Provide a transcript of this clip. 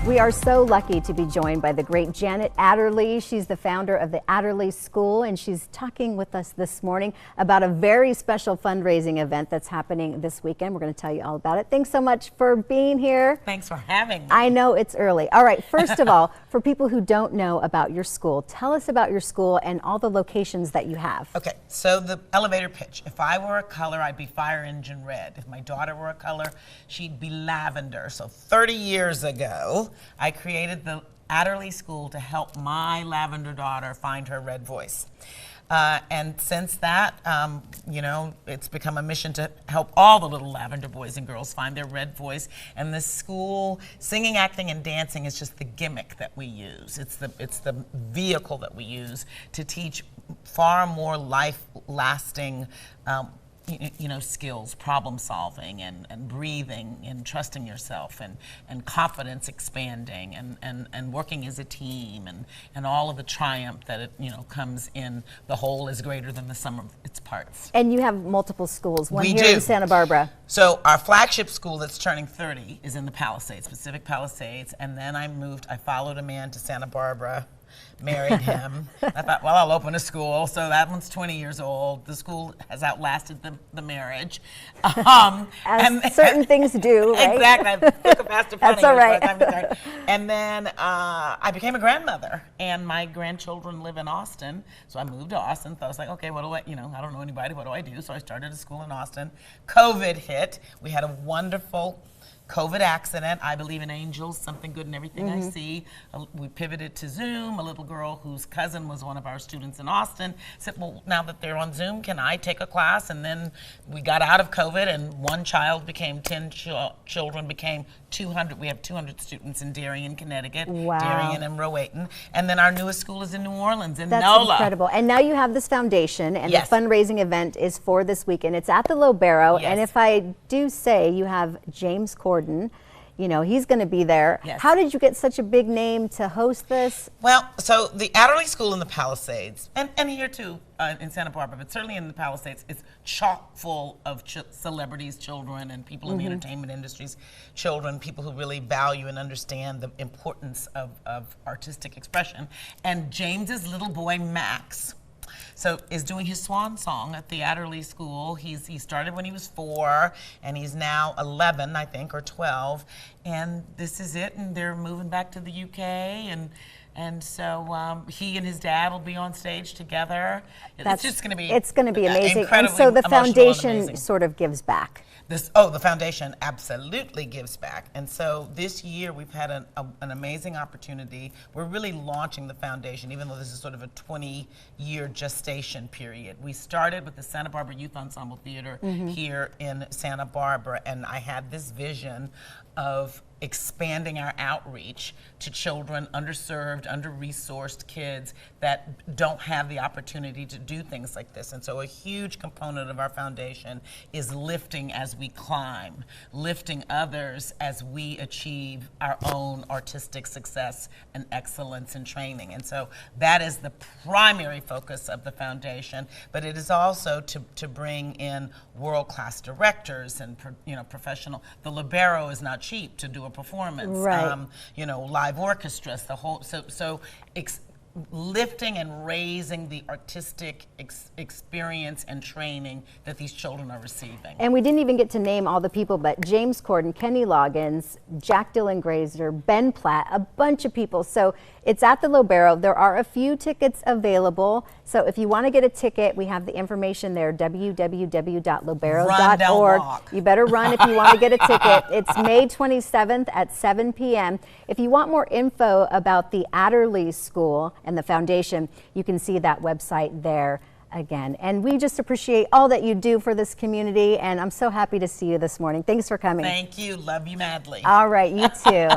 We are so lucky to be joined by the great Janet Adderley. She's the founder of the Adderley School, and she's talking with us this morning about a very special fundraising event that's happening this weekend. We're going to tell you all about it. Thanks so much for being here. Thanks for having me. I know it's early. All right, first of all, for people who don't know about your school, tell us about your school and all the locations that you have. Okay, so the elevator pitch. If I were a color, I'd be fire engine red. If my daughter were a color, she'd be lavender. So 30 years ago, I created the Adderley School to help my lavender daughter find her red voice. And since that, you know, it's become a mission to help all the little lavender boys and girls find their red voice. And the school, singing, acting, and dancing is just the gimmick that we use. It's the vehicle that we use to teach far more life-lasting skills, problem solving and breathing and trusting yourself and confidence expanding and working as a team and all of the triumph that it comes in the whole is greater than the sum of its parts. And you have multiple schools, one here in Santa Barbara. So our flagship school that's turning 30 is in the Palisades, Pacific Palisades, and then I followed a man to Santa Barbara, married him. I thought, well, I'll open a school. So that one's 20 years old. The school has outlasted the marriage. As certain things do, right? Exactly. I took a faster That's all right. And then I became a grandmother, and my grandchildren live in Austin. So I moved to Austin. So I was like, okay, what do I don't know anybody. What do I do? So I started a school in Austin. COVID hit. We had a wonderful COVID accident. I believe in angels, something good in everything I see. We pivoted to Zoom. A little girl whose cousin was one of our students in Austin said, well, now that they're on Zoom, can I take a class? And then we got out of COVID, and one child became 10 children, became 200. We have 200 students in Darien, Connecticut, wow. Darien and Rowayton. And then our newest school is in New Orleans, in That's NOLA. Incredible. And now you have this foundation, and Yes. the fundraising event is for this weekend. It's at the Lobero, Yes. and if I do say, you have James Corden. He's going to be there. Yes. How did you get such a big name to host this? Well, so the Adderley School in the Palisades, and here too in Santa Barbara, but certainly in the Palisades, it's chock full of celebrities, children, and people in the entertainment industries, children, people who really value and understand the importance of artistic expression. And James's little boy, Max, is doing his swan song at the Adderley School. He started when he was 4, and he's now 11, I think, or 12. And this is it, and they're moving back to the UK, and so he and his dad will be on stage together. It's just going to be amazing. And incredibly so the emotional and foundation amazing. sort of gives back. The foundation absolutely gives back. And so this year we've had an amazing opportunity. We're really launching the foundation, even though this is sort of a 20-year gestation period. We started with the Santa Barbara Youth Ensemble Theater here in Santa Barbara, and I had this vision of expanding our outreach to children, underserved, under-resourced kids that don't have the opportunity to do things like this. And so a huge component of our foundation is lifting as we climb, lifting others as we achieve our own artistic success and excellence in training. And so that is the primary focus of the foundation, but it is also to bring in world-class directors and professional. The Libero is not cheap to do a performance, right. Live orchestras, the whole, lifting and raising the artistic experience and training that these children are receiving. And we didn't even get to name all the people, but James Corden, Kenny Loggins, Jack Dylan Grazer, Ben Platt, a bunch of people. So it's at the Lobero. There are a few tickets available. So if you want to get a ticket, we have the information there, www.lobero.org. You better run if you want to get a ticket. It's May 27th at 7 p.m. If you want more info about the Adderley School and the foundation, you can see that website there again. And we just appreciate all that you do for this community, and I'm so happy to see you this morning. Thanks for coming. Thank you. Love you madly. All right, you too.